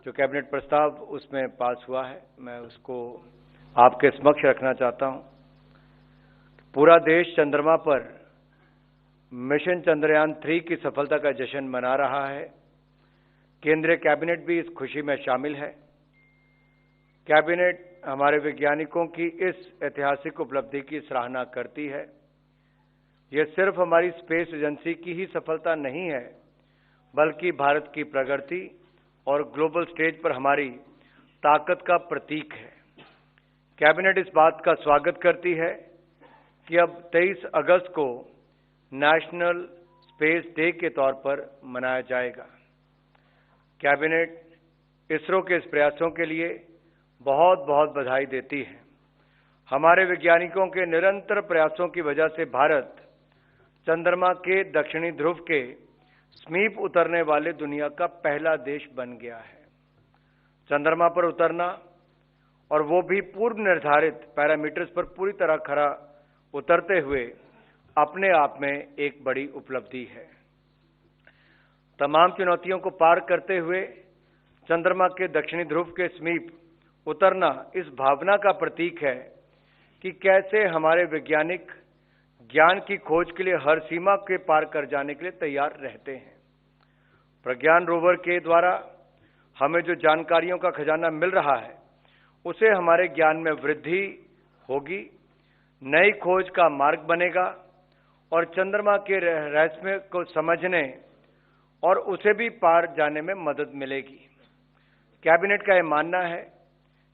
जो कैबिनेट प्रस्ताव उसमें पास हुआ है, मैं उसको आपके समक्ष रखना चाहता हूं। पूरा देश चंद्रमा पर मिशन चंद्रयान 3 की सफलता का जश्न मना रहा है। केंद्रीय कैबिनेट भी इस खुशी में शामिल है। कैबिनेट हमारे वैज्ञानिकों की इस ऐतिहासिक उपलब्धि की सराहना करती है। यह सिर्फ हमारी स्पेस एजेंसी की ही सफलता नहीं है, बल्कि भारत की प्रगति और ग्लोबल स्टेज पर हमारी ताकत का प्रतीक है। कैबिनेट इस बात का स्वागत करती है कि अब 23 अगस्त को नेशनल स्पेस डे के तौर पर मनाया जाएगा। कैबिनेट इसरो के इस प्रयासों के लिए बहुत बहुत बधाई देती है। हमारे वैज्ञानिकों के निरंतर प्रयासों की वजह से भारत चंद्रमा के दक्षिणी ध्रुव के समीप उतरने वाले दुनिया का पहला देश बन गया है। चंद्रमा पर उतरना और वो भी पूर्व निर्धारित पैरामीटर्स पर पूरी तरह खरा उतरते हुए अपने आप में एक बड़ी उपलब्धि है। तमाम चुनौतियों को पार करते हुए चंद्रमा के दक्षिणी ध्रुव के समीप उतरना इस भावना का प्रतीक है कि कैसे हमारे वैज्ञानिक ज्ञान की खोज के लिए हर सीमा के पार कर जाने के लिए तैयार रहते हैं। प्रज्ञान रोवर के द्वारा हमें जो जानकारियों का खजाना मिल रहा है, उसे हमारे ज्ञान में वृद्धि होगी, नई खोज का मार्ग बनेगा और चंद्रमा के रहस्य को समझने और उसे भी पार जाने में मदद मिलेगी। कैबिनेट का यह मानना है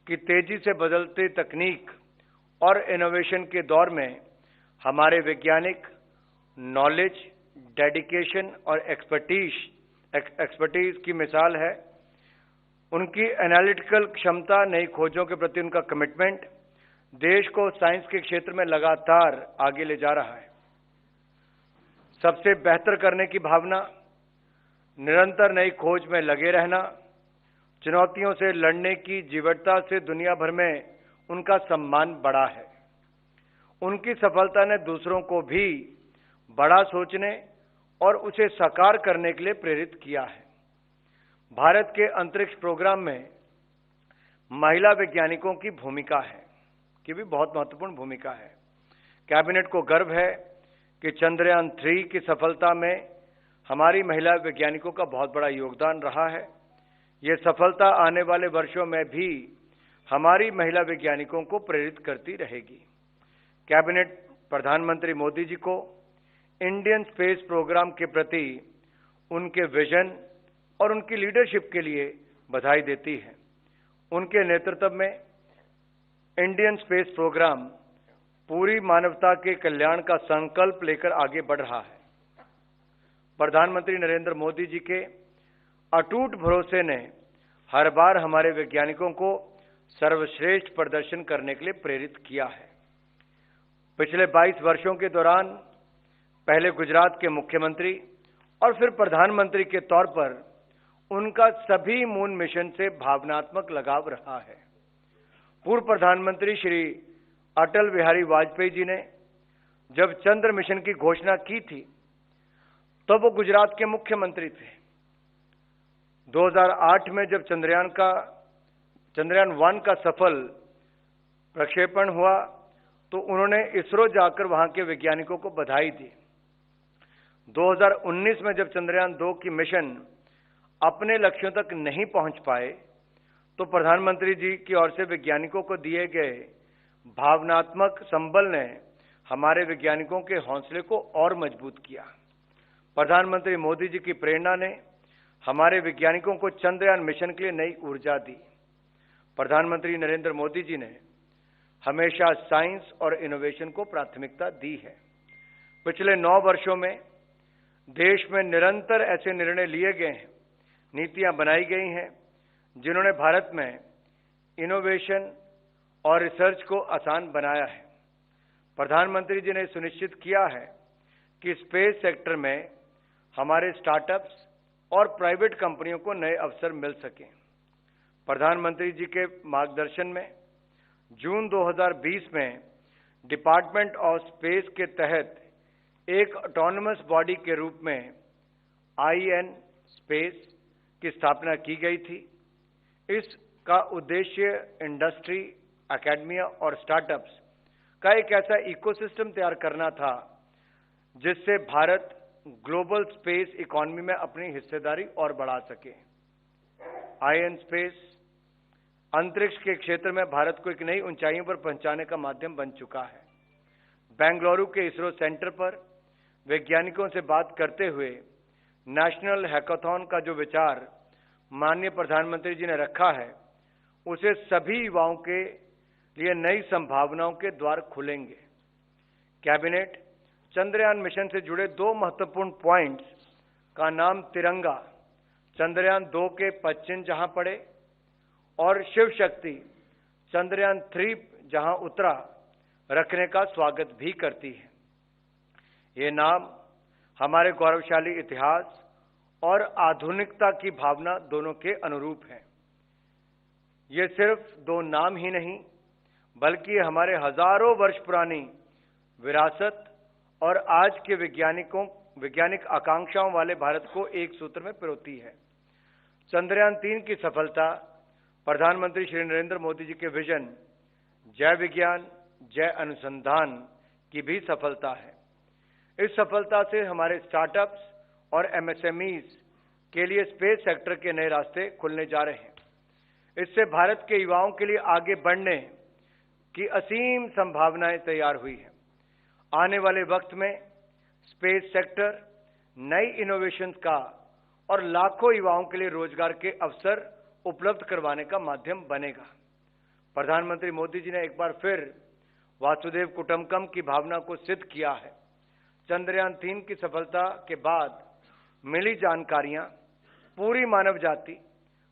कि तेजी से बदलती तकनीक और इनोवेशन के दौर में हमारे वैज्ञानिक नॉलेज, डेडिकेशन और एक्सपर्टीज की मिसाल है। उनकी एनालिटिकल क्षमता, नई खोजों के प्रति उनका कमिटमेंट देश को साइंस के क्षेत्र में लगातार आगे ले जा रहा है। सबसे बेहतर करने की भावना, निरंतर नई खोज में लगे रहना, चुनौतियों से लड़ने की जीवटता से दुनिया भर में उनका सम्मान बढ़ा है। उनकी सफलता ने दूसरों को भी बड़ा सोचने और उसे साकार करने के लिए प्रेरित किया है। भारत के अंतरिक्ष प्रोग्राम में महिला वैज्ञानिकों की भूमिका है, कि भी बहुत महत्वपूर्ण भूमिका है। कैबिनेट को गर्व है कि चंद्रयान 3 की सफलता में हमारी महिला वैज्ञानिकों का बहुत बड़ा योगदान रहा है। ये सफलता आने वाले वर्षों में भी हमारी महिला वैज्ञानिकों को प्रेरित करती रहेगी। कैबिनेट प्रधानमंत्री मोदी जी को इंडियन स्पेस प्रोग्राम के प्रति उनके विजन और उनकी लीडरशिप के लिए बधाई देती है। उनके नेतृत्व में इंडियन स्पेस प्रोग्राम पूरी मानवता के कल्याण का संकल्प लेकर आगे बढ़ रहा है। प्रधानमंत्री नरेंद्र मोदी जी के अटूट भरोसे ने हर बार हमारे वैज्ञानिकों को सर्वश्रेष्ठ प्रदर्शन करने के लिए प्रेरित किया है। पिछले 22 वर्षों के दौरान पहले गुजरात के मुख्यमंत्री और फिर प्रधानमंत्री के तौर पर उनका सभी मून मिशन से भावनात्मक लगाव रहा है। पूर्व प्रधानमंत्री श्री अटल बिहारी वाजपेयी जी ने जब चंद्र मिशन की घोषणा की थी, तब वो गुजरात के मुख्यमंत्री थे। 2008 में जब चंद्रयान 1 का सफल प्रक्षेपण हुआ, तो उन्होंने इसरो जाकर वहां के वैज्ञानिकों को बधाई दी। 2019 में जब चंद्रयान 2 की मिशन अपने लक्ष्यों तक नहीं पहुंच पाए, तो प्रधानमंत्री जी की ओर से वैज्ञानिकों को दिए गए भावनात्मक संबल ने हमारे वैज्ञानिकों के हौसले को और मजबूत किया। प्रधानमंत्री मोदी जी की प्रेरणा ने हमारे वैज्ञानिकों को चंद्रयान मिशन के लिए नई ऊर्जा दी। प्रधानमंत्री नरेंद्र मोदी जी ने हमेशा साइंस और इनोवेशन को प्राथमिकता दी है। पिछले 9 वर्षों में देश में निरंतर ऐसे निर्णय लिए गए हैं, नीतियां बनाई गई हैं, जिन्होंने भारत में इनोवेशन और रिसर्च को आसान बनाया है। प्रधानमंत्री जी ने सुनिश्चित किया है कि स्पेस सेक्टर में हमारे स्टार्टअप्स और प्राइवेट कंपनियों को नए अवसर मिल सकें। प्रधानमंत्री जी के मार्गदर्शन में जून 2020 में डिपार्टमेंट ऑफ स्पेस के तहत एक ऑटोनमस बॉडी के रूप में IN स्पेस की स्थापना की गई थी। इसका उद्देश्य इंडस्ट्री, एकेडमिया और स्टार्टअप्स का एक ऐसा इकोसिस्टम तैयार करना था जिससे भारत ग्लोबल स्पेस इकोनॉमी में अपनी हिस्सेदारी और बढ़ा सके। आईएन स्पेस अंतरिक्ष के क्षेत्र में भारत को एक नई ऊंचाइयों पर पहुंचाने का माध्यम बन चुका है। बेंगलुरु के इसरो सेंटर पर वैज्ञानिकों से बात करते हुए नेशनल हैकाथॉन का जो विचार माननीय प्रधानमंत्री जी ने रखा है, उसे सभी युवाओं के लिए नई संभावनाओं के द्वार खुलेंगे। कैबिनेट चंद्रयान मिशन से जुड़े 2 महत्वपूर्ण पॉइंट्स का नाम तिरंगा चंद्रयान 2 के पश्चिम जहां पड़े और शिव शक्ति चंद्रयान 3 जहां उतरा रखने का स्वागत भी करती है। ये नाम हमारे गौरवशाली इतिहास और आधुनिकता की भावना दोनों के अनुरूप है। ये सिर्फ 2 नाम ही नहीं, बल्कि हमारे हजारों वर्ष पुरानी विरासत और आज के वैज्ञानिक आकांक्षाओं वाले भारत को एक सूत्र में पिरोती है। चंद्रयान 3 की सफलता प्रधानमंत्री श्री नरेंद्र मोदी जी के विजन जय विज्ञान जय अनुसंधान की भी सफलता है। इस सफलता से हमारे स्टार्टअप्स और एमएसएमईज के लिए स्पेस सेक्टर के नए रास्ते खुलने जा रहे हैं। इससे भारत के युवाओं के लिए आगे बढ़ने की असीम संभावनाएं तैयार हुई हैं। आने वाले वक्त में स्पेस सेक्टर नई इनोवेशंस का और लाखों युवाओं के लिए रोजगार के अवसर उपलब्ध करवाने का माध्यम बनेगा। प्रधानमंत्री मोदी जी ने एक बार फिर वासुदेव कुटुंबकम की भावना को सिद्ध किया है। चंद्रयान 3 की सफलता के बाद मिली जानकारियां पूरी मानव जाति,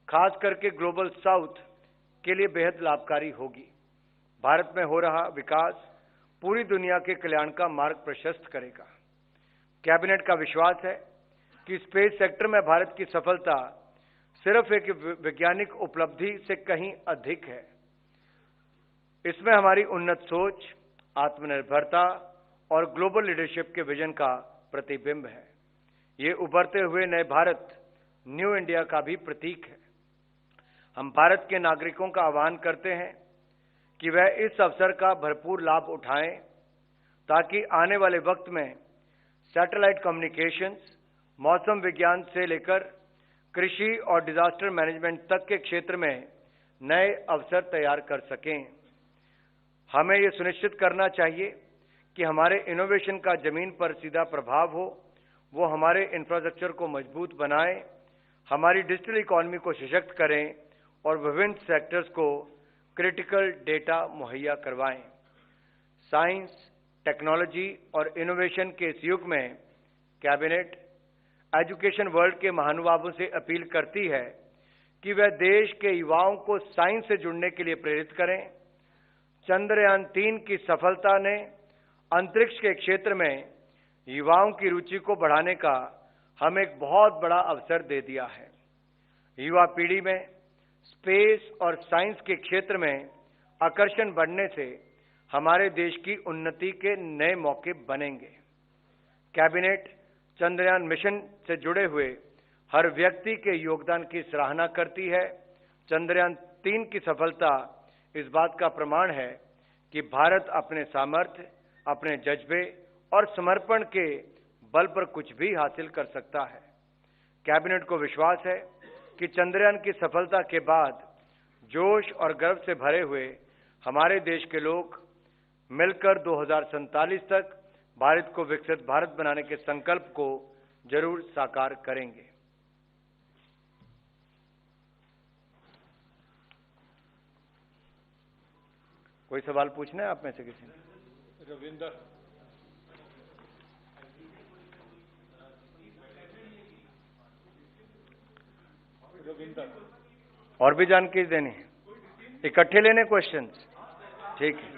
खास करके ग्लोबल साउथ के लिए बेहद लाभकारी होगी। भारत में हो रहा विकास पूरी दुनिया के कल्याण का मार्ग प्रशस्त करेगा। कैबिनेट का विश्वास है कि स्पेस सेक्टर में भारत की सफलता सिर्फ एक वैज्ञानिक उपलब्धि से कहीं अधिक है। इसमें हमारी उन्नत सोच, आत्मनिर्भरता और ग्लोबल लीडरशिप के विजन का प्रतिबिंब है। ये उभरते हुए नए भारत, न्यू इंडिया का भी प्रतीक है। हम भारत के नागरिकों का आह्वान करते हैं कि वह इस अवसर का भरपूर लाभ उठाएं ताकि आने वाले वक्त में सैटेलाइट कम्युनिकेशंस, मौसम विज्ञान से लेकर कृषि और डिजास्टर मैनेजमेंट तक के क्षेत्र में नए अवसर तैयार कर सकें। हमें यह सुनिश्चित करना चाहिए कि हमारे इनोवेशन का जमीन पर सीधा प्रभाव हो, वो हमारे इंफ्रास्ट्रक्चर को मजबूत बनाएं, हमारी डिजिटल इकोनॉमी को सशक्त करें और विभिन्न सेक्टर्स को क्रिटिकल डेटा मुहैया करवाएं। साइंस, टेक्नोलॉजी और इनोवेशन के इस युग में कैबिनेट एजुकेशन वर्ल्ड के महानुभावों से अपील करती है कि वह देश के युवाओं को साइंस से जुड़ने के लिए प्रेरित करें। चंद्रयान 3 की सफलता ने अंतरिक्ष के क्षेत्र में युवाओं की रुचि को बढ़ाने का हमें एक बहुत बड़ा अवसर दे दिया है। युवा पीढ़ी में स्पेस और साइंस के क्षेत्र में आकर्षण बढ़ने से हमारे देश की उन्नति के नए मौके बनेंगे। कैबिनेट चंद्रयान मिशन से जुड़े हुए हर व्यक्ति के योगदान की सराहना करती है। चंद्रयान 3 की सफलता इस बात का प्रमाण है कि भारत अपने सामर्थ्य, अपने जज्बे और समर्पण के बल पर कुछ भी हासिल कर सकता है। कैबिनेट को विश्वास है कि चंद्रयान की सफलता के बाद जोश और गर्व से भरे हुए हमारे देश के लोग मिलकर 2047 तक भारत को विकसित भारत बनाने के संकल्प को जरूर साकार करेंगे। कोई सवाल पूछना है आप में से किसी ने? रविंदर, और भी जानकारी देनी है? इकट्ठे लेने क्वेश्चंस? ठीक है।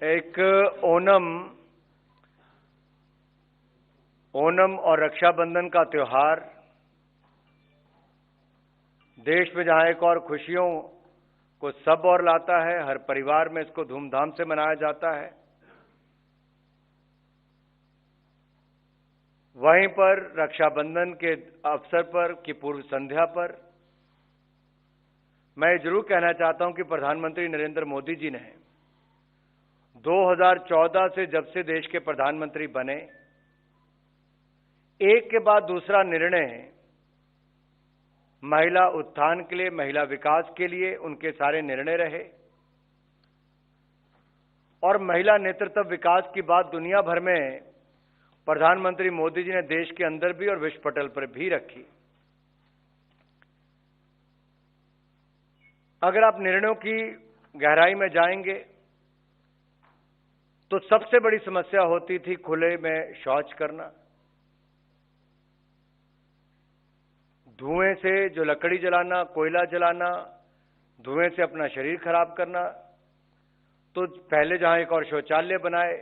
एक ओणम और रक्षाबंधन का त्योहार देश में जहां एक और खुशियों को सब और लाता है, हर परिवार में इसको धूमधाम से मनाया जाता है, वहीं पर रक्षाबंधन के अवसर पर की पूर्व संध्या पर मैं जरूर कहना चाहता हूं कि प्रधानमंत्री नरेंद्र मोदी जी ने 2014 से जब से देश के प्रधानमंत्री बने, एक के बाद दूसरा निर्णय महिला उत्थान के लिए, महिला विकास के लिए उनके सारे निर्णय रहे। और महिला नेतृत्व विकास की बात दुनिया भर में प्रधानमंत्री मोदी जी ने देश के अंदर भी और विश्व पटल पर भी रखी। अगर आप निर्णयों की गहराई में जाएंगे तो सबसे बड़ी समस्या होती थी खुले में शौच करना, धुएं से जो लकड़ी जलाना, कोयला जलाना, धुएं से अपना शरीर खराब करना। तो पहले जहां एक और शौचालय बनाए,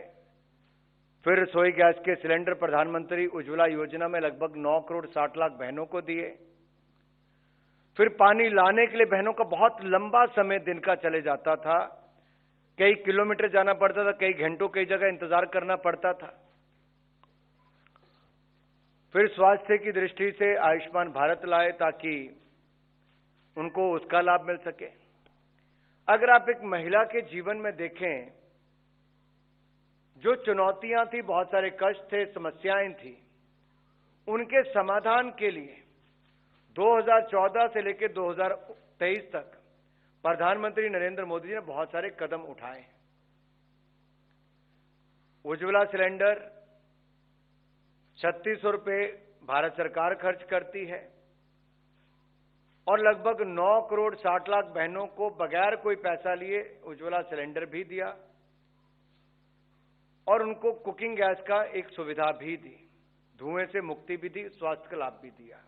फिर रसोई गैस के सिलेंडर प्रधानमंत्री उज्ज्वला योजना में लगभग 9 करोड़ 60 लाख बहनों को दिए। फिर पानी लाने के लिए बहनों का बहुत लंबा समय दिन का चले जाता था, कई किलोमीटर जाना पड़ता था, कई घंटों कई जगह इंतजार करना पड़ता था। फिर स्वास्थ्य की दृष्टि से आयुष्मान भारत लाए ताकि उनको उसका लाभ मिल सके। अगर आप एक महिला के जीवन में देखें, जो चुनौतियां थी, बहुत सारे कष्ट थे, समस्याएं थी, उनके समाधान के लिए 2014 से लेकर 2023 तक प्रधानमंत्री नरेंद्र मोदी जी ने बहुत सारे कदम उठाए। उज्ज्वला सिलेंडर 3600 रुपये भारत सरकार खर्च करती है और लगभग 9 करोड़ 60 लाख बहनों को बगैर कोई पैसा लिए उज्ज्वला सिलेंडर भी दिया और उनको कुकिंग गैस का एक सुविधा भी दी, धुएं से मुक्ति भी दी, स्वास्थ्य का लाभ भी दिया।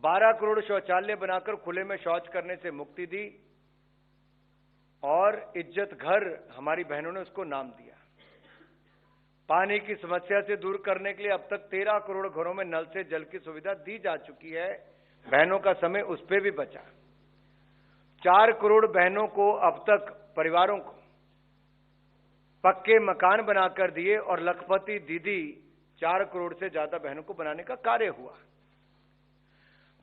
12 करोड़ शौचालय बनाकर खुले में शौच करने से मुक्ति दी और इज्जत घर हमारी बहनों ने उसको नाम दिया। पानी की समस्या से दूर करने के लिए अब तक 13 करोड़ घरों में नल से जल की सुविधा दी जा चुकी है, बहनों का समय उस पर भी बचा। 4 करोड़ बहनों को अब तक, परिवारों को पक्के मकान बनाकर दिए और लखपति दीदी 4 करोड़ से ज्यादा बहनों को बनाने का कार्य हुआ।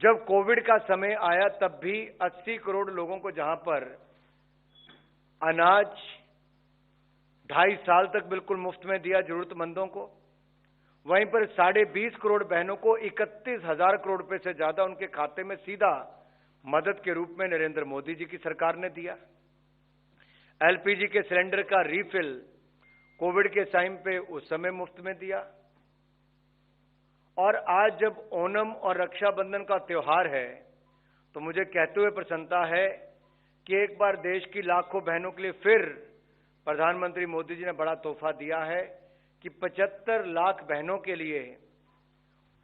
जब कोविड का समय आया तब भी 80 करोड़ लोगों को जहां पर अनाज 2.5 साल तक बिल्कुल मुफ्त में दिया जरूरतमंदों को, वहीं पर 20.5 करोड़ बहनों को 31,000 करोड़ रुपए से ज्यादा उनके खाते में सीधा मदद के रूप में नरेंद्र मोदी जी की सरकार ने दिया। एलपीजी के सिलेंडर का रीफिल कोविड के टाइम पे उस समय मुफ्त में दिया। और आज जब ओणम और रक्षाबंधन का त्योहार है तो मुझे कहते हुए प्रसन्नता है कि एक बार देश की लाखों बहनों के लिए फिर प्रधानमंत्री मोदी जी ने बड़ा तोहफा दिया है कि 75 लाख बहनों के लिए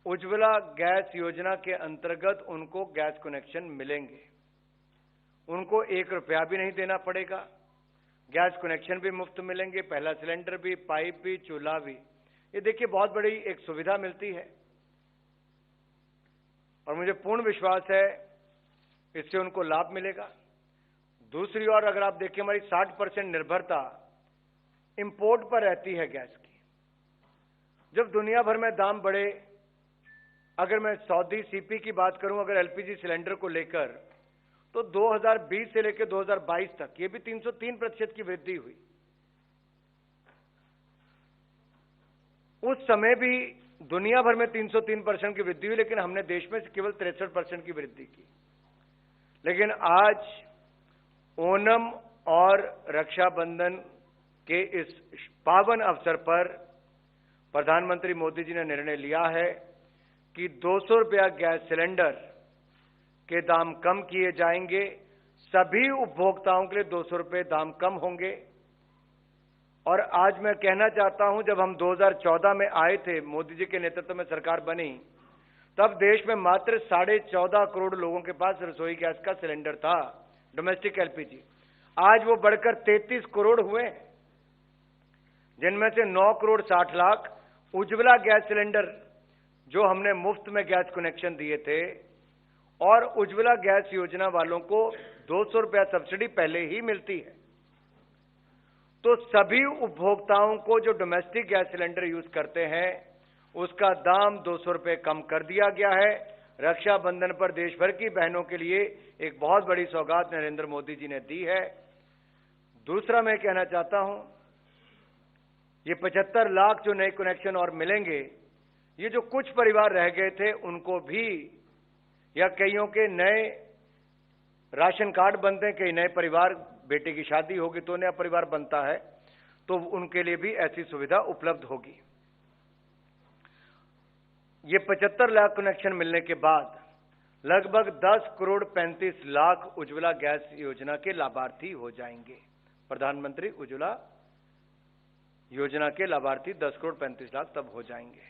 उज्ज्वला गैस योजना के अंतर्गत उनको गैस कनेक्शन मिलेंगे। उनको 1 रुपया भी नहीं देना पड़ेगा, गैस कनेक्शन भी मुफ्त मिलेंगे, पहला सिलेंडर भी, पाइप भी, चूल्हा भी। ये देखिए बहुत बड़ी एक सुविधा मिलती है और मुझे पूर्ण विश्वास है इससे उनको लाभ मिलेगा। दूसरी ओर अगर आप देखिए, हमारी 60% निर्भरता इंपोर्ट पर रहती है गैस की। जब दुनिया भर में दाम बढ़े, अगर मैं सऊदी सीपी की बात करूं, अगर एलपीजी सिलेंडर को लेकर, तो 2020 से लेकर 2022 तक ये भी 303% की वृद्धि हुई। उस समय भी दुनिया भर में 303% की वृद्धि हुई, लेकिन हमने देश में केवल 63% की वृद्धि की। लेकिन आज ओणम और रक्षाबंधन के इस पावन अवसर पर प्रधानमंत्री मोदी जी ने निर्णय लिया है कि 200 रुपया गैस सिलेंडर के दाम कम किए जाएंगे। सभी उपभोक्ताओं के लिए 200 रुपये दाम कम होंगे। और आज मैं कहना चाहता हूं, जब हम 2014 में आए थे, मोदी जी के नेतृत्व में सरकार बनी, तब देश में मात्र 14.5 करोड़ लोगों के पास रसोई गैस का सिलेंडर था, डोमेस्टिक एलपीजी। आज वो बढ़कर 33 करोड़ हुए, जिनमें से 9 करोड़ 60 लाख उज्ज्वला गैस सिलेंडर जो हमने मुफ्त में गैस कनेक्शन दिए थे, और उज्ज्वला गैस योजना वालों को 200 रुपया सब्सिडी पहले ही मिलती है। तो सभी उपभोक्ताओं को जो डोमेस्टिक गैस सिलेंडर यूज करते हैं उसका दाम 200 रुपए कम कर दिया गया है। रक्षाबंधन पर देश भर की बहनों के लिए एक बहुत बड़ी सौगात नरेंद्र मोदी जी ने दी है। दूसरा मैं कहना चाहता हूं, ये 75 लाख जो नए कनेक्शन और मिलेंगे, ये जो कुछ परिवार रह गए थे उनको भी, या कईयों के नए राशन कार्ड बनते हैं, कई नए परिवार, बेटे की शादी होगी तो नया परिवार बनता है, तो उनके लिए भी ऐसी सुविधा उपलब्ध होगी। ये 75 लाख कनेक्शन मिलने के बाद लगभग 10 करोड़ 35 लाख उज्ज्वला गैस योजना के लाभार्थी हो जाएंगे। प्रधानमंत्री उज्ज्वला योजना के लाभार्थी 10 करोड़ 35 लाख तब हो जाएंगे।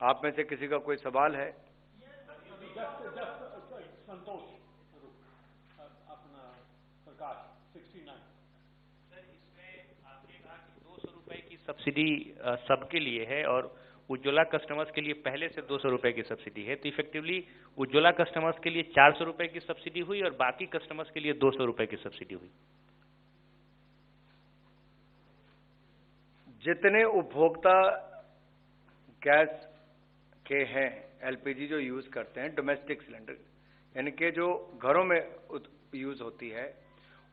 आप में से किसी का कोई सवाल है? संतोष अपना प्रकाश 69। सर, इसमें आपने कहा कि 200 रुपए की सब्सिडी सबके लिए है और उज्ज्वला कस्टमर्स के लिए पहले से 200 रुपए की सब्सिडी है, तो इफेक्टिवली उज्ज्वला कस्टमर्स के लिए 400 रुपए की सब्सिडी हुई और बाकी कस्टमर्स के लिए 200 रुपए की सब्सिडी हुई। जितने उपभोक्ता गैस के हैं, एलपीजी जो यूज करते हैं, डोमेस्टिक सिलेंडर यानी कि जो घरों में यूज होती है,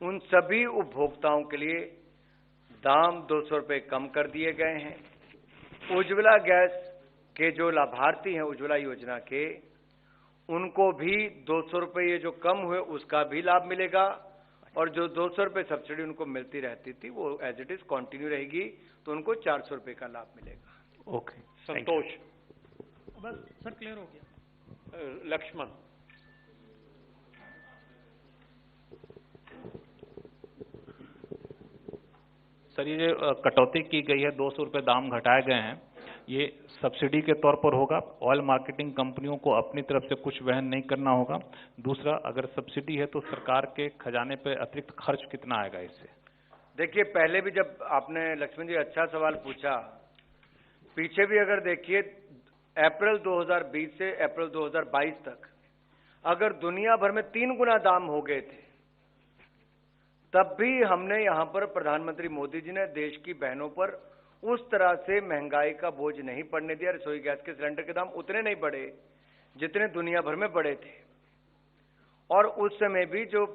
उन सभी उपभोक्ताओं के लिए दाम 200 रुपए कम कर दिए गए हैं। उज्ज्वला गैस के जो लाभार्थी हैं उज्ज्वला योजना के, उनको भी 200 रुपए ये जो कम हुए उसका भी लाभ मिलेगा, और जो 200 रुपए सब्सिडी उनको मिलती रहती थी वो एज इट इज कंटिन्यू रहेगी, तो उनको 400 रुपए का लाभ मिलेगा। ओके, संतोष। बस सर, क्लियर हो गया। लक्ष्मण। सर, ये कटौती की गई है, 200 रुपए दाम घटाए गए हैं, ये सब्सिडी के तौर पर होगा। ऑयल मार्केटिंग कंपनियों को अपनी तरफ से कुछ वहन नहीं करना होगा। दूसरा, अगर सब्सिडी है तो सरकार के खजाने पे अतिरिक्त खर्च कितना आएगा इससे? देखिए, पहले भी जब आपने लक्ष्मण जी अच्छा सवाल पूछा, पीछे भी अगर देखिए अप्रैल 2020 से अप्रैल 2022 तक अगर दुनिया भर में 3 गुना दाम हो गए थे, तब भी हमने यहां पर प्रधानमंत्री मोदी जी ने देश की बहनों पर उस तरह से महंगाई का बोझ नहीं पड़ने दिया। रसोई गैस के सिलेंडर के दाम उतने नहीं बढ़े जितने दुनिया भर में बढ़े थे, और उस समय भी जो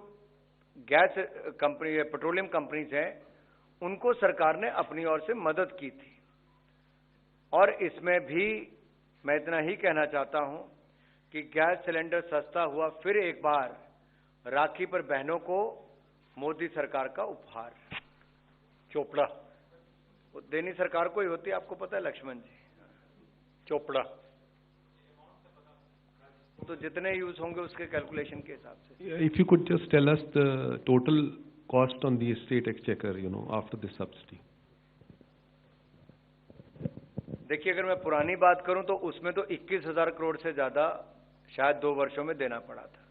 गैस कंपनी, पेट्रोलियम कंपनीज हैं, उनको सरकार ने अपनी ओर से मदद की थी। और इसमें भी मैं इतना ही कहना चाहता हूं कि गैस सिलेंडर सस्ता हुआ, फिर एक बार राखी पर बहनों को मोदी सरकार का उपहार। चोपड़ा। वो देनी सरकार को ही होती है, आपको पता है लक्ष्मण जी। चोपड़ा। तो जितने यूज होंगे उसके कैलकुलेशन के हिसाब से। If you could just tell us the total cost on the state exchequer, after this subsidy. देखिए, अगर मैं पुरानी बात करूं तो उसमें तो 21,000 करोड़ से ज्यादा शायद 2 वर्षों में देना पड़ा था।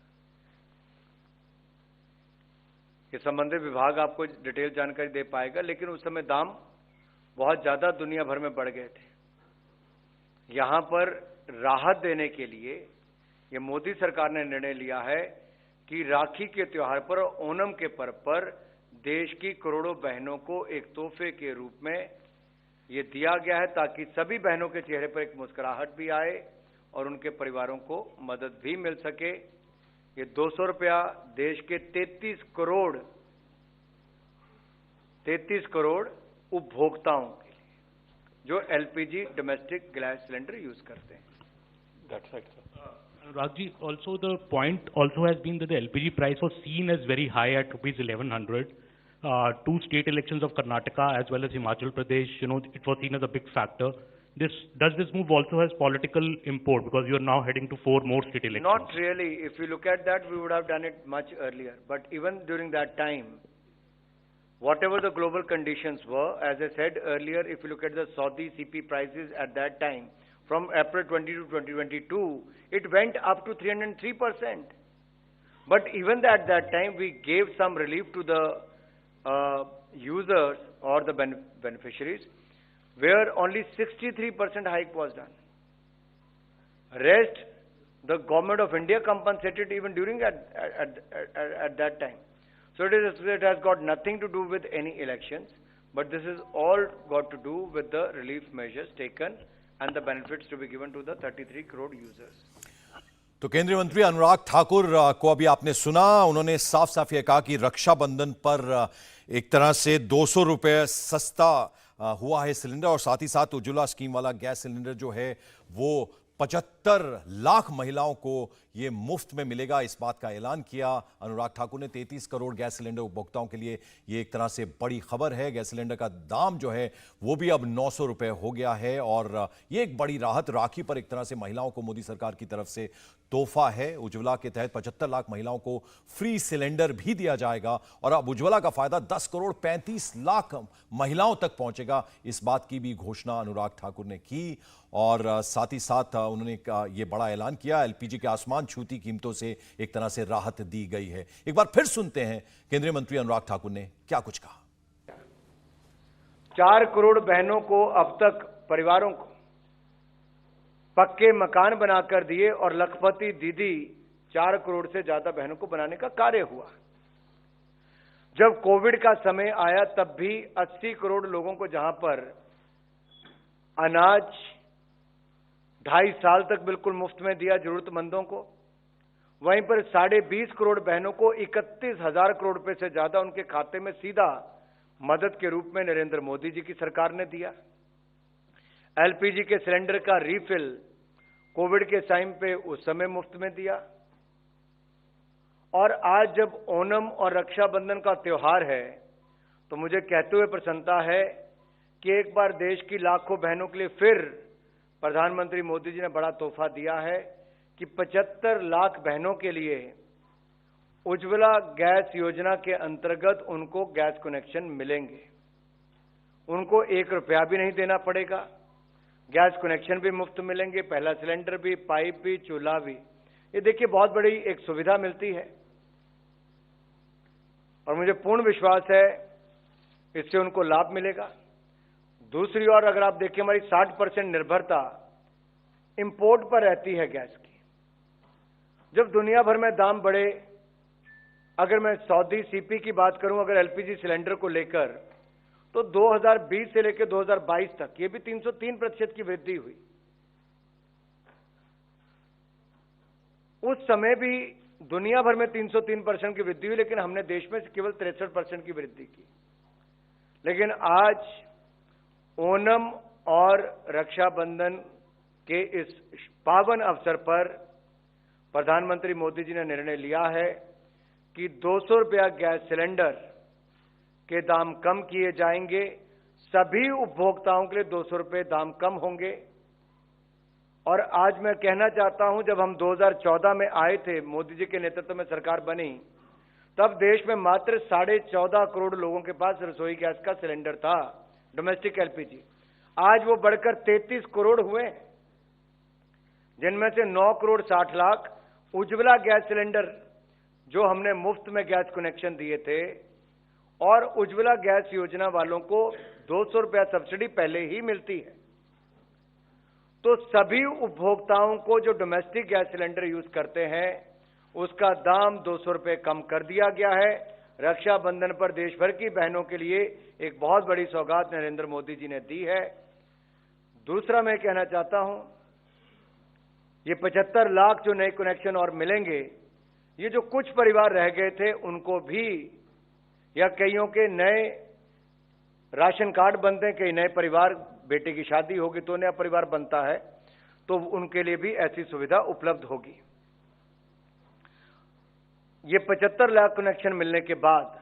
ये संबंधित विभाग आपको डिटेल जानकारी दे पाएगा, लेकिन उस समय दाम बहुत ज्यादा दुनिया भर में बढ़ गए थे। यहां पर राहत देने के लिए ये मोदी सरकार ने निर्णय लिया है कि राखी के त्योहार पर, ओणम के पर्व पर देश की करोड़ों बहनों को एक तोहफे के रूप में ये दिया गया है, ताकि सभी बहनों के चेहरे पर एक मुस्कुराहट भी आए और उनके परिवारों को मदद भी मिल सके। ये 200 रुपया देश के 33 करोड़ उपभोक्ताओं के लिए जो LPG domestic gas cylinder use करते हैं। That's right, sir. Ragji, also the point also has been that the LPG price was seen as very high at rupees 1100. 2 state elections of Karnataka as well as Himachal Pradesh, it was seen as a big factor. Does this move also has political import because you are now heading to 4 more state elections? Not really. If you look at that, we would have done it much earlier. But even during that time, whatever the global conditions were, as I said earlier, if you look at the Saudi CP prices at that time, from April 20 to 2022, it went up to 303%. But even at that time, we gave some relief to the users or the beneficiaries, where only 63% hike was done. Rest, the government of India compensated even during at that time. So it has got nothing to do with any elections. but this is all got to do with the relief measures taken and the benefits to be given to the 33 crore users. तो केंद्रीय मंत्री अनुराग ठाकुर को अभी आपने सुना, उन्होंने साफ साफ ये कहा कि रक्षाबंधन पर एक तरह से 200 रुपए सस्ता हुआ है सिलेंडर, और साथ ही साथ उज्ज्वला स्कीम वाला गैस सिलेंडर जो है वो 75 लाख महिलाओं को ये मुफ्त में मिलेगा, इस बात का ऐलान किया अनुराग ठाकुर ने। 33 करोड़ गैस सिलेंडर उपभोक्ताओं के लिए ये एक तरह से बड़ी खबर है। गैस सिलेंडर का दाम जो है वो भी अब 900 रुपए हो गया है, और ये एक बड़ी राहत, राखी पर एक तरह से महिलाओं को मोदी सरकार की तरफ से तोहफा है। उज्ज्वला के तहत 75 लाख महिलाओं को फ्री सिलेंडर भी दिया जाएगा, और अब उज्ज्वला का फायदा 10 करोड़ 35 लाख महिलाओं तक पहुंचेगा, इस बात की भी घोषणा अनुराग ठाकुर ने की। और साथ ही साथ उन्होंने ये बड़ा ऐलान किया, एलपीजी के आसमान छूती कीमतों से एक तरह से राहत दी गई है। एक बार फिर सुनते हैं केंद्रीय मंत्री अनुराग ठाकुर ने क्या कुछ कहा। 4 करोड़ बहनों को अब तक, परिवारों को पक्के मकान बनाकर दिए, और लखपति दीदी 4 करोड़ से ज्यादा बहनों को बनाने का कार्य हुआ। जब कोविड का समय आया तब भी 80 करोड़ लोगों को जहां पर अनाज 2.5 साल तक बिल्कुल मुफ्त में दिया जरूरतमंदों को, वहीं पर 20.5 करोड़ बहनों को 31,000 करोड़ रुपए से ज्यादा उनके खाते में सीधा मदद के रूप में नरेंद्र मोदी जी की सरकार ने दिया। एलपीजी के सिलेंडर का रीफिल कोविड के टाइम पे उस समय मुफ्त में दिया, और आज जब ओणम और रक्षाबंधन का त्योहार है तो मुझे कहते हुए प्रसन्नता है कि एक बार देश की लाखों बहनों के लिए फिर प्रधानमंत्री मोदी जी ने बड़ा तोहफा दिया है कि 75 लाख बहनों के लिए उज्ज्वला गैस योजना के अंतर्गत उनको गैस कनेक्शन मिलेंगे। उनको 1 रुपया भी नहीं देना पड़ेगा, गैस कनेक्शन भी मुफ्त मिलेंगे, पहला सिलेंडर भी, पाइप भी, चूल्हा भी। ये देखिए बहुत बड़ी एक सुविधा मिलती है, और मुझे पूर्ण विश्वास है इससे उनको लाभ मिलेगा। दूसरी ओर अगर आप देखिए, हमारी 60% निर्भरता इंपोर्ट पर रहती है गैस की। जब दुनिया भर में दाम बढ़े, अगर मैं सऊदी सीपी की बात करूं, अगर एलपीजी सिलेंडर को लेकर, तो 2020 से लेकर 2022 तक ये भी 303% की वृद्धि हुई। उस समय भी दुनिया भर में 303% की वृद्धि हुई, लेकिन हमने देश में केवल 63% की वृद्धि की। लेकिन आज ओणम और रक्षाबंधन के इस पावन अवसर पर प्रधानमंत्री मोदी जी ने निर्णय लिया है कि 200 रुपया गैस सिलेंडर के दाम कम किए जाएंगे। सभी उपभोक्ताओं के लिए 200 रुपये दाम कम होंगे। और आज मैं कहना चाहता हूं, जब हम 2014 में आए थे, मोदी जी के नेतृत्व में सरकार बनी, तब देश में मात्र 14.5 करोड़ लोगों के पास रसोई गैस का सिलेंडर था, डोमेस्टिक एलपीजी। आज वो बढ़कर 33 करोड़ हुए, जिनमें से 9 करोड़ 60 लाख उज्ज्वला गैस सिलेंडर जो हमने मुफ्त में गैस कनेक्शन दिए थे, और उज्ज्वला गैस योजना वालों को 200 रुपया सब्सिडी पहले ही मिलती है। तो सभी उपभोक्ताओं को जो डोमेस्टिक गैस सिलेंडर यूज करते हैं उसका दाम 200 रुपये कम कर दिया गया है। रक्षाबंधन पर देश भर की बहनों के लिए एक बहुत बड़ी सौगात नरेंद्र मोदी जी ने दी है। दूसरा मैं कहना चाहता हूं, ये 75 लाख जो नए कनेक्शन और मिलेंगे, ये जो कुछ परिवार रह गए थे उनको भी, या कईयों के नए राशन कार्ड बनते हैं, कई नए परिवार, बेटे की शादी होगी तो नया परिवार बनता है, तो उनके लिए भी ऐसी सुविधा उपलब्ध होगी। ये 75 लाख कनेक्शन मिलने के बाद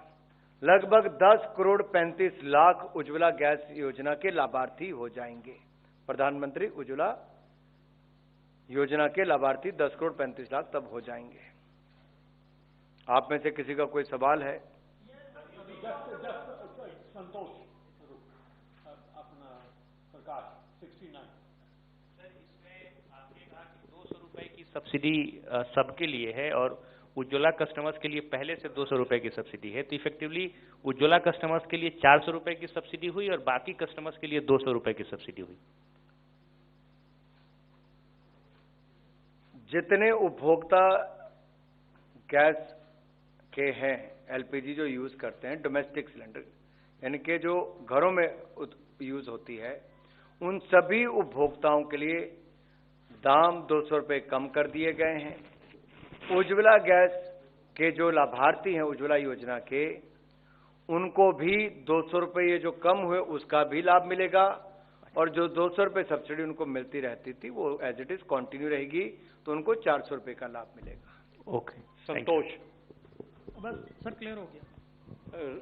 लगभग 10 करोड़ 35 लाख उज्ज्वला गैस योजना के लाभार्थी हो जाएंगे। प्रधानमंत्री उज्ज्वला योजना के लाभार्थी 10 करोड़ 35 लाख तब हो जाएंगे। आप में से किसी का कोई सवाल है? संतोष अपना प्रकाश 69। सर, इसमें आपने कहा कि 200 रुपए की सब्सिडी सबके लिए है, और उज्ज्वला कस्टमर्स के लिए पहले से 200 रुपए की सब्सिडी है, तो इफेक्टिवली उज्ज्वला कस्टमर्स के लिए 400 रुपए की सब्सिडी हुई और बाकी कस्टमर्स के लिए 200 रुपए की सब्सिडी हुई। जितने उपभोक्ता गैस के हैं, एलपीजी जो यूज करते हैं, डोमेस्टिक सिलेंडर, यानी कि जो घरों में यूज होती है, उन सभी उपभोक्ताओं के लिए दाम 200 रुपये कम कर दिए गए हैं। उज्ज्वला गैस के जो लाभार्थी हैं उज्ज्वला योजना के, उनको भी 200 रुपये जो कम हुए उसका भी लाभ मिलेगा, और जो 200 रुपये सब्सिडी उनको मिलती रहती थी वो एज इट इज कंटिन्यू रहेगी, तो उनको 400 रुपये का लाभ मिलेगा। ओके, संतोष। बस सर क्लियर हो गया।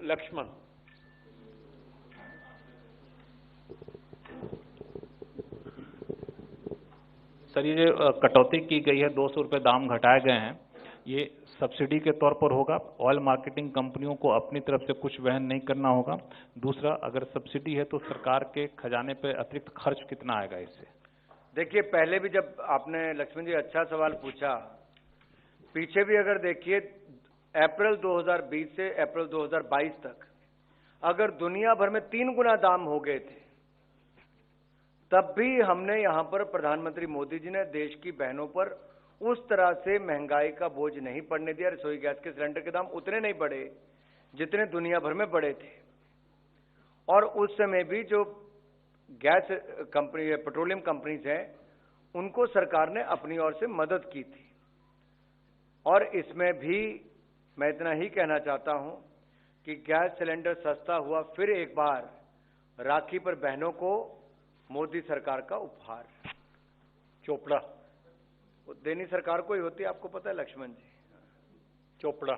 लक्ष्मण। सर ये जो कटौती की गई है, 200 रुपये दाम घटाए गए हैं, ये सब्सिडी के तौर पर होगा। ऑयल मार्केटिंग कंपनियों को अपनी तरफ से कुछ वहन नहीं करना होगा। दूसरा, अगर सब्सिडी है तो सरकार के खजाने पे अतिरिक्त खर्च कितना आएगा इससे? देखिए, पहले भी जब आपने लक्ष्मण जी अच्छा सवाल पूछा, पीछे भी अगर देखिए अप्रैल 2020 से अप्रैल 2022 तक अगर दुनिया भर में 3 गुना दाम हो गए थे, तब भी हमने यहां पर प्रधानमंत्री मोदी जी ने देश की बहनों पर उस तरह से महंगाई का बोझ नहीं पड़ने दिया। रसोई गैस के सिलेंडर के दाम उतने नहीं बढ़े जितने दुनिया भर में बढ़े थे, और उस समय भी जो गैस कंपनी, पेट्रोलियम कंपनीज हैं, उनको सरकार ने अपनी ओर से मदद की थी। और इसमें भी मैं इतना ही कहना चाहता हूं कि गैस सिलेंडर सस्ता हुआ, फिर एक बार राखी पर बहनों को मोदी सरकार का उपहार। चोपड़ा। वो देनी सरकार को ही होती है, आपको पता है लक्ष्मण जी। चोपड़ा।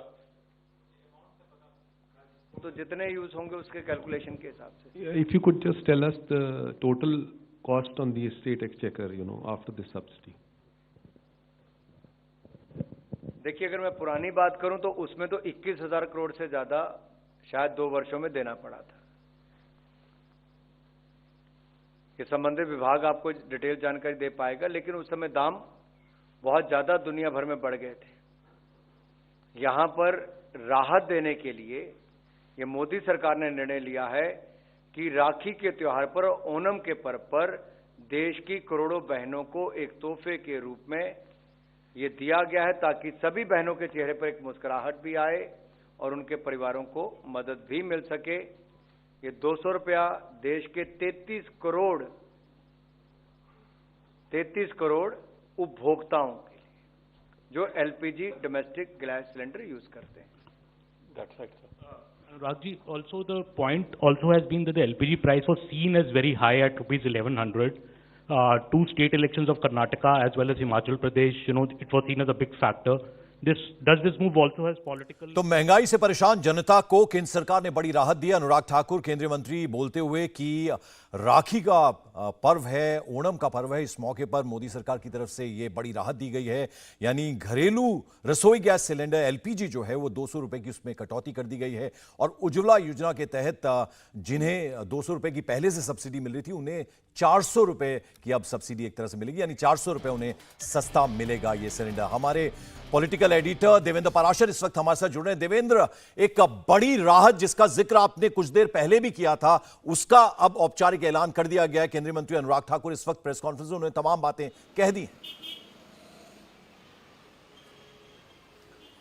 तो जितने यूज होंगे उसके कैलकुलेशन के हिसाब से। If you could just tell us the total cost on the state exchequer, after this subsidy. देखिए, अगर मैं पुरानी बात करूं तो उसमें तो 21,000 करोड़ से ज्यादा शायद 2 वर्षों में देना पड़ा था। ये संबंधित विभाग आपको डिटेल जानकारी दे पाएगा, लेकिन उस समय दाम बहुत ज्यादा दुनिया भर में बढ़ गए थे। यहां पर राहत देने के लिए ये मोदी सरकार ने निर्णय लिया है कि राखी के त्योहार पर, ओणम के पर्व पर देश की करोड़ों बहनों को एक तोहफे के रूप में ये दिया गया है, ताकि सभी बहनों के चेहरे पर एक मुस्कुराहट भी आए और उनके परिवारों को मदद भी मिल सके। ये 200 रुपया देश के 33 करोड़ उपभोक्ताओं के लिए जो LPG domestic gas cylinder use करते हैं। That's right, sir. Rajji, also the point also has been that the LPG price was seen as very high at rupees 1100. 2 state elections of Karnataka as well as Himachal Pradesh, it was seen as a big factor. Does this move also has political? तो महंगाई से परेशान जनता को केंद्र सरकार ने बड़ी राहत दी। अनुराग ठाकुर केंद्रीय मंत्री बोलते हुए कि राखी का पर्व है, ओणम का पर्व है, इस मौके पर मोदी सरकार की तरफ से ये बड़ी राहत दी गई है, यानी घरेलू रसोई गैस सिलेंडर एलपीजी जो है वो 200 रुपए की उसमें कटौती कर दी गई है। और उज्ज्वला योजना के तहत जिन्हें 200 रुपए की पहले से सब्सिडी मिल रही थी, उन्हें 400 रुपए की अब सब्सिडी एक तरह से मिलेगी, यानी 400 रुपए उन्हें सस्ता मिलेगा ये सिलेंडर। हमारे पॉलिटिकल एडिटर देवेंद्र पाराशर इस वक्त हमारे साथ जुड़ रहे हैं। देवेंद्र, एक बड़ी राहत जिसका जिक्र आपने कुछ देर पहले भी किया था, उसका अब औपचारिक ऐलान कर दिया गया है। केंद्रीय मंत्री अनुराग ठाकुर इस वक्त प्रेस कॉन्फ्रेंस में उन्होंने तमाम बातें कह दी।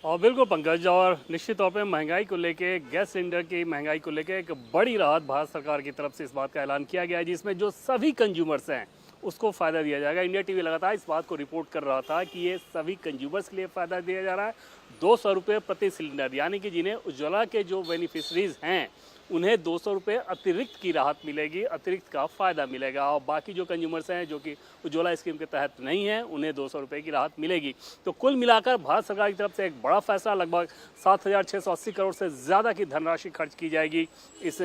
और बिल्कुल पंकज, और निश्चित तौर पे महंगाई को लेके, गैस सिलेंडर की महंगाई को लेके एक बड़ी राहत भारत सरकार की तरफ से इस बात का ऐलान किया गया है, जिसमें जो सभी कंज्यूमर्स हैं उसको फ़ायदा दिया जाएगा। इंडिया टीवी लगातार इस बात को रिपोर्ट कर रहा था कि ये सभी कंज्यूमर्स के लिए फ़ायदा दिया जा रहा है। 200 रुपये प्रति सिलेंडर, यानी कि जिन्हें उज्ज्वला के जो बेनिफिशरीज हैं उन्हें 200 रुपये अतिरिक्त की राहत मिलेगी, अतिरिक्त का फ़ायदा मिलेगा। और बाकी जो कंज्यूमर्स हैं जो कि उज्ज्वला स्कीम के तहत नहीं है, उन्हें 200 रुपये की राहत मिलेगी। तो कुल मिलाकर भारत सरकार की तरफ से एक बड़ा फैसला, लगभग 7,680 करोड़ से ज़्यादा की धनराशि खर्च की जाएगी इस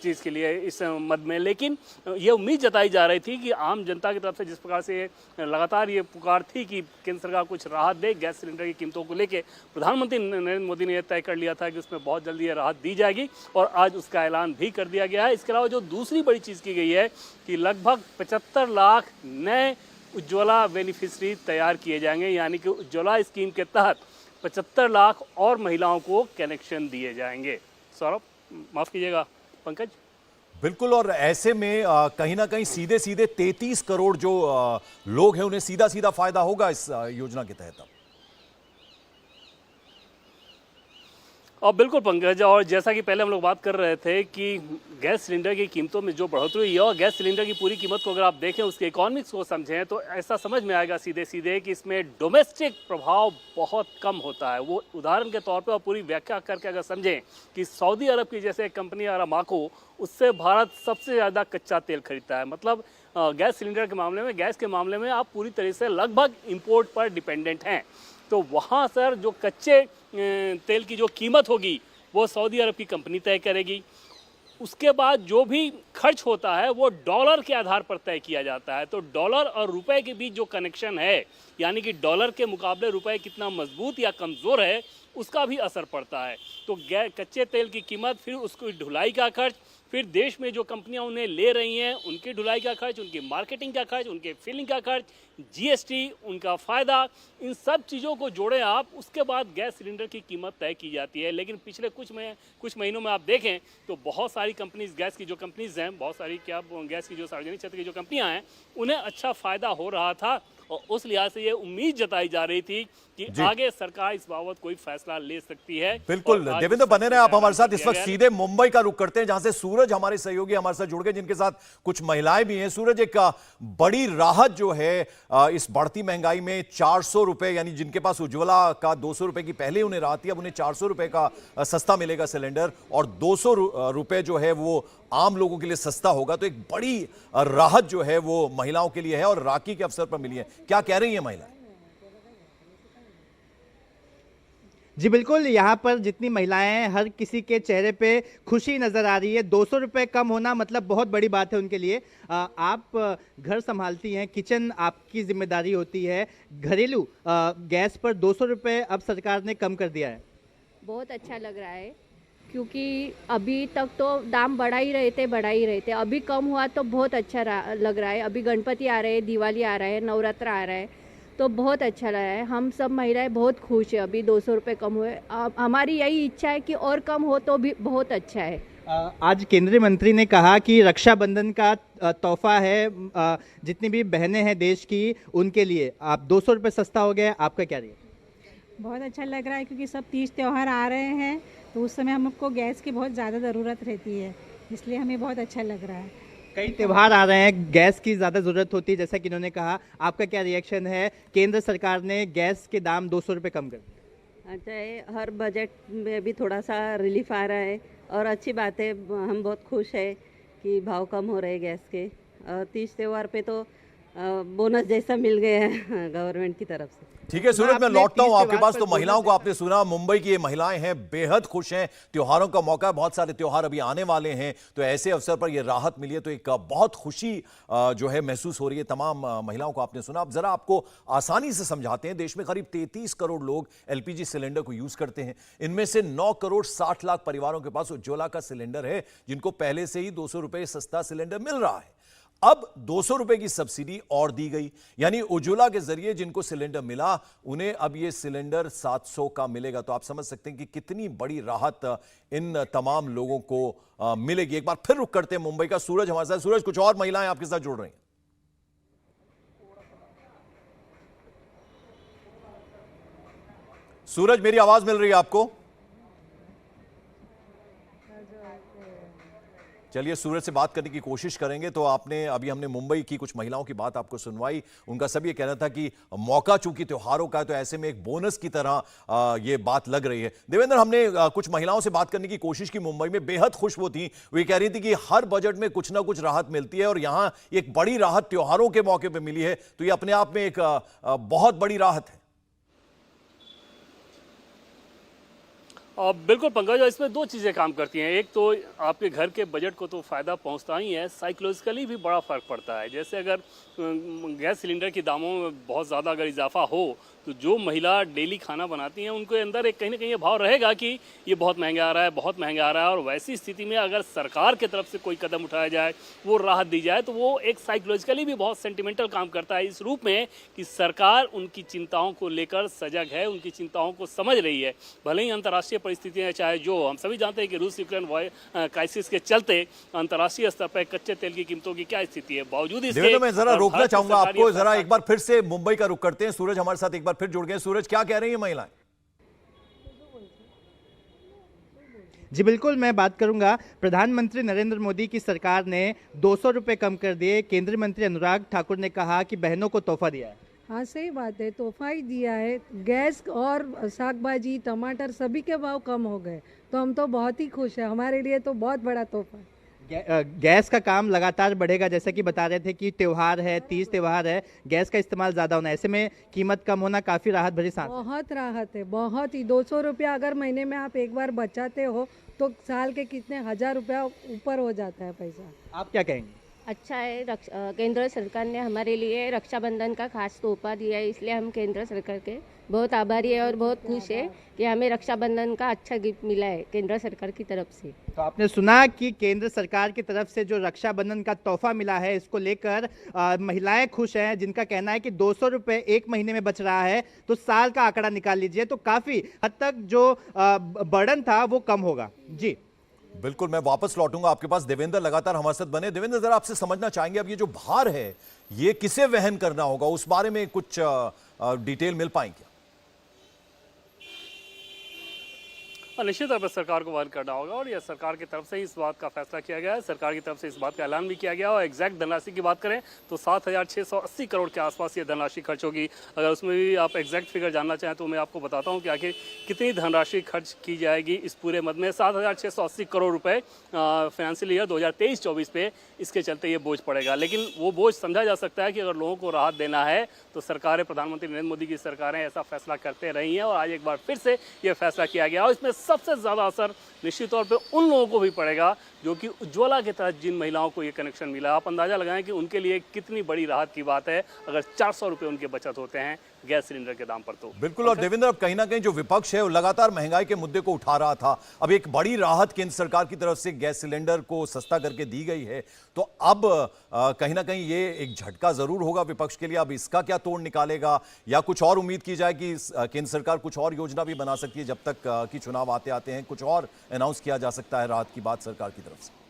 चीज़ के लिए, इस मद में। लेकिन ये उम्मीद जताई जा रही थी कि आम जनता की तरफ से जिस प्रकार से लगातार ये पुकार थी कि केंद्र सरकार कुछ राहत दे गैस सिलेंडर की कीमतों को लेकर, प्रधानमंत्री नरेंद्र मोदी ने यह तय कर लिया था कि उसमें बहुत जल्दी ये राहत दी जाएगी, और आज उसका ऐलान भी कर दिया गया है। इसके अलावा जो दूसरी बड़ी चीज़ की गई है कि लगभग 75 लाख नए उज्ज्वला बेनिफिशरी तैयार किए जाएंगे, यानी कि उज्ज्वला स्कीम के तहत 75 लाख और महिलाओं को कनेक्शन दिए जाएंगे। सौरभ, माफ कीजिएगा पंकज। बिल्कुल, और ऐसे में कहीं ना कहीं सीधे सीधे 33 करोड़ जो लोग हैं उन्हें सीधा सीधा फायदा होगा इस योजना के तहत। और बिल्कुल पंकज, और जैसा कि पहले हम लोग बात कर रहे थे कि गैस सिलेंडर की कीमतों में जो बढ़ोतरी हुई है और गैस सिलेंडर की पूरी कीमत को अगर आप देखें, उसके इकोनॉमिक्स को समझें, तो ऐसा समझ में आएगा सीधे सीधे कि इसमें डोमेस्टिक प्रभाव बहुत कम होता है। वो उदाहरण के तौर पे और पूरी व्याख्या करके अगर समझें कि सऊदी अरब की जैसे कंपनी अरामाको, उससे भारत सबसे ज़्यादा कच्चा तेल खरीदता है। मतलब गैस सिलेंडर के मामले में, गैस के मामले में आप पूरी तरह से लगभग इम्पोर्ट पर डिपेंडेंट हैं। तो वहाँ सर जो कच्चे तेल की जो कीमत होगी वो सऊदी अरब की कंपनी तय करेगी। उसके बाद जो भी खर्च होता है वो डॉलर के आधार पर तय किया जाता है। तो डॉलर और रुपए के बीच जो कनेक्शन है, यानी कि डॉलर के मुकाबले रुपए कितना मजबूत या कमज़ोर है, उसका भी असर पड़ता है। तो कच्चे तेल की कीमत, फिर उसकी ढुलाई का खर्च, फिर देश में जो कंपनियां उन्हें ले रही हैं उनकी ढुलाई का खर्च, उनकी मार्केटिंग का खर्च, उनके फिलिंग का खर्च, जीएसटी, उनका फ़ायदा, इन सब चीज़ों को जोड़ें आप, उसके बाद गैस सिलेंडर की कीमत तय की जाती है। लेकिन पिछले कुछ महीनों में आप देखें तो बहुत सारी कंपनीज, गैस की जो कंपनीज हैं, बहुत सारी गैस की जो सार्वजनिक क्षेत्र की जो कंपनियाँ हैं, उन्हें अच्छा फ़ायदा हो रहा था और उस लिहाज से ये उम्मीद जताई जा रही थी कि आगे सरकार इस बाबत कोई फैसला ले सकती है। बिल्कुल देवेंद्र, बने रहे आप हमारे साथ। इस वक्त सीधे मुंबई का रुख करते हैं, जहां से सूरज हमारे सहयोगी हमारे साथ जुड़ गए, जिनके साथ कुछ महिलाएं भी हैं। सूरज, एक बड़ी राहत जो है इस बढ़ती महंगाई में, 400 रुपए, यानी जिनके पास उज्ज्वला का 200 रुपए की पहले उन्हें राहत थी, अब उन्हें 400 रुपए का सस्ता मिलेगा सिलेंडर, और 200 रुपए जो है वो आम लोगों के लिए सस्ता होगा। तो एक बड़ी राहत जो है वो महिलाओं के लिए है और राखी के अवसर पर मिली है। क्या कह रही है महिलाएं? जी बिल्कुल, यहाँ पर जितनी महिलाएं हैं, हर किसी के चेहरे पे खुशी नज़र आ रही है। 200 रुपये कम होना मतलब बहुत बड़ी बात है उनके लिए। आप घर संभालती हैं, किचन आपकी जिम्मेदारी होती है, घरेलू गैस पर 200 रुपये अब सरकार ने कम कर दिया है। बहुत अच्छा लग रहा है, क्योंकि अभी तक तो दाम बढ़ा ही रहे थे, अभी कम हुआ तो बहुत अच्छा लग रहा है। अभी गणपति आ रहे हैं, दिवाली आ रहा है, नवरात्र आ रहा है, तो बहुत अच्छा लग रहा है। हम सब महिलाएं बहुत खुश है अभी 200 रुपये कम हुए। हमारी यही इच्छा है कि और कम हो तो भी बहुत अच्छा है। आज केंद्रीय मंत्री ने कहा कि रक्षाबंधन का तोहफा है जितनी भी बहनें हैं देश की, उनके लिए आप 200 रुपये सस्ता हो गया। आपका क्या रिएक्शन? बहुत अच्छा लग रहा है, क्योंकि सब तीज त्यौहार आ रहे हैं, तो उस समय हमको गैस की बहुत ज़्यादा ज़रूरत रहती है, इसलिए हमें बहुत अच्छा लग रहा है। कई त्यौहार आ रहे हैं, गैस की ज़्यादा ज़रूरत होती है, जैसा कि इन्होंने कहा। आपका क्या रिएक्शन है? केंद्र सरकार ने गैस के दाम 200 रुपये कम कर दिए। अच्छा है, हर बजट में भी थोड़ा सा रिलीफ आ रहा है और अच्छी बात है। हम बहुत खुश है कि भाव कम हो रहे गैस के। तीज त्यौहार पे तो बोनस जैसा मिल गया है गवर्नमेंट की तरफ से। ठीक है सूरज, मैं लौटता हूं आपके पास। तो महिलाओं को आपने सुना, मुंबई की ये महिलाएं हैं, बेहद खुश हैं। त्योहारों का मौका है, बहुत सारे त्योहार अभी आने वाले हैं, तो ऐसे अवसर पर ये राहत मिली है तो एक बहुत खुशी जो है महसूस हो रही है तमाम महिलाओं को। आपने सुना। अब जरा आपको आसानी से समझाते हैं। देश में करीब 33 करोड़ लोग एलपीजी सिलेंडर को यूज करते हैं। इनमें से 9 करोड़ 60 लाख परिवारों के पास उज्ज्वला का सिलेंडर है, जिनको पहले से ही 200 रुपए सस्ता सिलेंडर मिल रहा है। अब 200 रुपए की सब्सिडी और दी गई, यानी उज्ज्वला के जरिए जिनको सिलेंडर मिला उन्हें अब यह सिलेंडर 700 का मिलेगा। तो आप समझ सकते हैं कि कितनी बड़ी राहत इन तमाम लोगों को मिलेगी। एक बार फिर रुक करते हैं मुंबई का। सूरज हमारे साथ। सूरज, कुछ और महिलाएं आपके साथ जुड़ रही हैं। सूरज, मेरी आवाज मिल रही है आपको? चलिए सूरज से बात करने की कोशिश करेंगे। तो अभी हमने मुंबई की कुछ महिलाओं की बात आपको सुनवाई। उनका सब ये कहना था कि मौका चूंकि त्योहारों का है, तो ऐसे में एक बोनस की तरह ये बात लग रही है। देवेंद्र, हमने कुछ महिलाओं से बात करने की कोशिश की मुंबई में, बेहद खुश वो थी। वो कह रही थी कि हर बजट में कुछ ना कुछ राहत मिलती है और यहाँ एक बड़ी राहत त्योहारों के मौके पर मिली है, तो ये अपने आप में एक बहुत बड़ी राहत है। बिल्कुल पंकज, इसमें 2 चीज़ें काम करती हैं। एक तो आपके घर के बजट को तो फ़ायदा पहुंचता ही है, साइकोलॉजिकली भी बड़ा फ़र्क पड़ता है। जैसे अगर गैस सिलेंडर के दामों में बहुत ज़्यादा अगर इजाफा हो, तो जो महिला डेली खाना बनाती हैं उनके अंदर एक कहीं ना कहीं ये भाव रहेगा कि ये बहुत महंगा आ रहा है, बहुत महंगा आ रहा है। और वैसी स्थिति में अगर सरकार की तरफ से कोई कदम उठाया जाए, वो राहत दी जाए, तो वो एक साइकोलॉजिकली भी बहुत सेंटिमेंटल काम करता है, इस रूप में कि सरकार उनकी चिंताओं को लेकर सजग है, उनकी चिंताओं को समझ रही है। भले ही अंतर्राष्ट्रीय परिस्थितियाँ, चाहे जो हम सभी जानते हैं कि रूस यूक्रेन क्राइसिस के चलते अंतर्राष्ट्रीय स्तर पर कच्चे तेल की कीमतों की क्या स्थिति है, बावजूद इसके मैं जरा रोकना चाहूंगा आपको। जरा एक बार फिर से मुंबई का रुख करते हैं। सूरज हमारे साथ एक बार फिर जुड़ गए। सूरज, क्या कह रही है महिलाएं? जी बिल्कुल, मैं बात करूंगा। प्रधानमंत्री नरेंद्र मोदी की सरकार ने 200 रुपये कम कर दिए। केंद्रीय मंत्री अनुराग ठाकुर ने कहा कि बहनों को तोहफा दिया है। हाँ सही बात है, तोहफा ही दिया है। गैस और साग भाजी टमाटर सभी के भाव कम हो गए, तो हम तो बहुत ही खुश हैं। हमारे लिए तो बहुत बड़ा तोहफा है। गैस का काम लगातार बढ़ेगा, जैसा कि बता रहे थे कि त्योहार है, तीज त्योहार है, गैस का इस्तेमाल ज़्यादा होना है, ऐसे में कीमत कम होना काफ़ी राहत भरी सांस। बहुत राहत है, बहुत ही। 200 रुपया अगर महीने में आप एक बार बचाते हो तो साल के कितने 1000 रुपया ऊपर हो जाता है पैसा। आप क्या कहेंगे? अच्छा है, केंद्र सरकार ने हमारे लिए रक्षाबंधन का खास तोहफा दिया है, इसलिए हम केंद्र सरकार के बहुत आभारी है और बहुत खुश है कि हमें रक्षाबंधन का अच्छा गिफ्ट मिला है केंद्र सरकार की तरफ से। तो आपने सुना कि केंद्र सरकार की तरफ से जो रक्षाबंधन का तोहफा मिला है, इसको लेकर महिलाएं खुश हैं, जिनका कहना है कि 200 रुपये एक महीने में बच रहा है, तो साल का आंकड़ा निकाल लीजिए तो काफ़ी हद तक जो बर्डन था वो कम होगा। जी बिल्कुल, मैं वापस लौटूंगा आपके पास। देवेंद्र लगातार हमारे साथ बने। देवेंद्र, जरा आपसे समझना चाहेंगे, अब ये जो भार है ये किसे वहन करना होगा, उस बारे में कुछ डिटेल मिल पाएंगे? निश्चित तौर पर सरकार को वहन करना होगा और यह सरकार की तरफ से ही इस बात का फैसला किया गया है। सरकार की तरफ से इस बात का ऐलान भी किया गया और एग्जैक्ट धनराशि की बात करें तो 7680 करोड़ के आसपास ये धनराशि खर्च होगी। अगर उसमें भी आप एग्जैक्ट फिगर जानना चाहें तो मैं आपको बताता हूं कि आखिर कितनी धनराशि खर्च की जाएगी इस पूरे मद में। 7680 करोड़ रुपए फाइनेंशियल ईयर 2023-24 पे इसके चलते ये बोझ पड़ेगा। लेकिन वो बोझ समझा जा सकता है कि अगर लोगों को राहत देना है तो सरकारें, प्रधानमंत्री नरेंद्र मोदी की सरकारें ऐसा फैसला करते रही हैं और आज एक बार फिर से ये फैसला किया गया और इसमें सबसे ज़्यादा असर निश्चित तौर पे उन लोगों को भी पड़ेगा जो कि उज्ज्वला के तहत जिन महिलाओं को ये कनेक्शन मिला। आप अंदाजा लगाएं कि उनके लिए कितनी बड़ी राहत की बात है अगर 400 रुपये उनके बचत होते हैं गैस सिलेंडर के दाम पर। तो बिल्कुल। और देवेंद्र, अब कहीं ना कहीं जो विपक्ष है वो लगातार महंगाई के मुद्दे को उठा रहा था, अब एक बड़ी राहत केंद्र सरकार की तरफ से गैस सिलेंडर को सस्ता करके दी गई है, तो अब कहीं ना कहीं ये एक झटका जरूर होगा विपक्ष के लिए। अब इसका क्या तोड़ निकालेगा, या कुछ और उम्मीद की जाए कि केंद्र सरकार कुछ और योजना भी बना सकती है, जब तक कि चुनाव आते हैं कुछ और अनाउंस किया जा सकता है राहत की बात सरकार की तरफ से?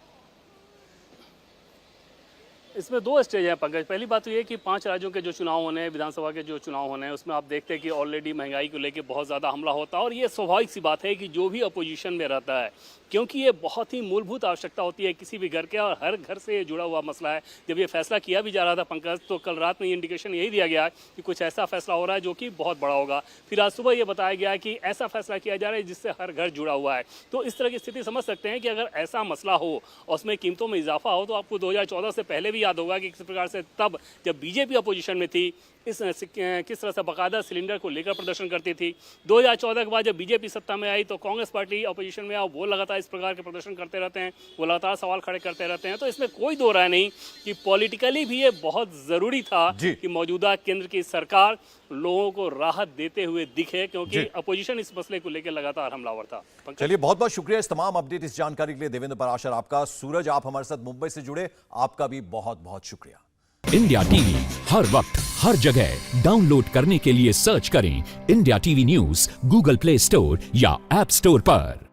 इसमें दो स्टेज हैं पंकज। पहली बात तो ये कि 5 राज्यों के जो चुनाव होने हैं, विधानसभा के जो चुनाव होने हैं, उसमें आप देखते हैं कि ऑलरेडी महंगाई को लेकर बहुत ज़्यादा हमला होता है और ये स्वाभाविक सी बात है कि जो भी अपोजिशन में रहता है, क्योंकि ये बहुत ही मूलभूत आवश्यकता होती है किसी भी घर के और हर घर से जुड़ा हुआ मसला है। जब ये फैसला किया भी जा रहा था पंकज, तो कल रात में ये इंडिकेशन यही दिया गया कि कुछ ऐसा फैसला हो रहा है जो कि बहुत बड़ा होगा। फिर आज सुबह ये बताया गया कि ऐसा फैसला किया जा रहा है जिससे हर घर जुड़ा हुआ है। तो इस तरह की स्थिति समझ सकते हैं कि अगर ऐसा मसला हो और उसमें कीमतों में इजाफा हो, तो आपको 2014 से पहले भी याद होगा कि किस प्रकार से तब जब बीजेपी अपोजिशन में थी किस तरह से बाकायदा सिलेंडर को लेकर प्रदर्शन करती थी। 2014 के बाद जब बीजेपी सत्ता में आई तो कांग्रेस पार्टी अपोजिशन में आई, वो लगातार इस प्रकार के प्रदर्शन करते रहते हैं, वो लगातार सवाल खड़े करते रहते हैं। तो इसमें कोई दो राय नहीं कि पॉलिटिकली भी ये बहुत ज़रूरी था कि मौजूदा केंद्र की सरकार लोगों को राहत देते हुए दिखे, क्योंकि अपोजिशन इस मसले को लेकर लगातार हमलावर था। चलिए, बहुत बहुत शुक्रिया इस तमाम अपडेट, इस जानकारी के लिए देवेंद्र पराशर आपका। सूरज, आप हमारे साथ मुंबई से जुड़े, आपका भी बहुत बहुत शुक्रिया। इंडिया टीवी हर वक्त हर जगह डाउनलोड करने के लिए सर्च करें India TV news Google play store या ऐप स्टोर पर।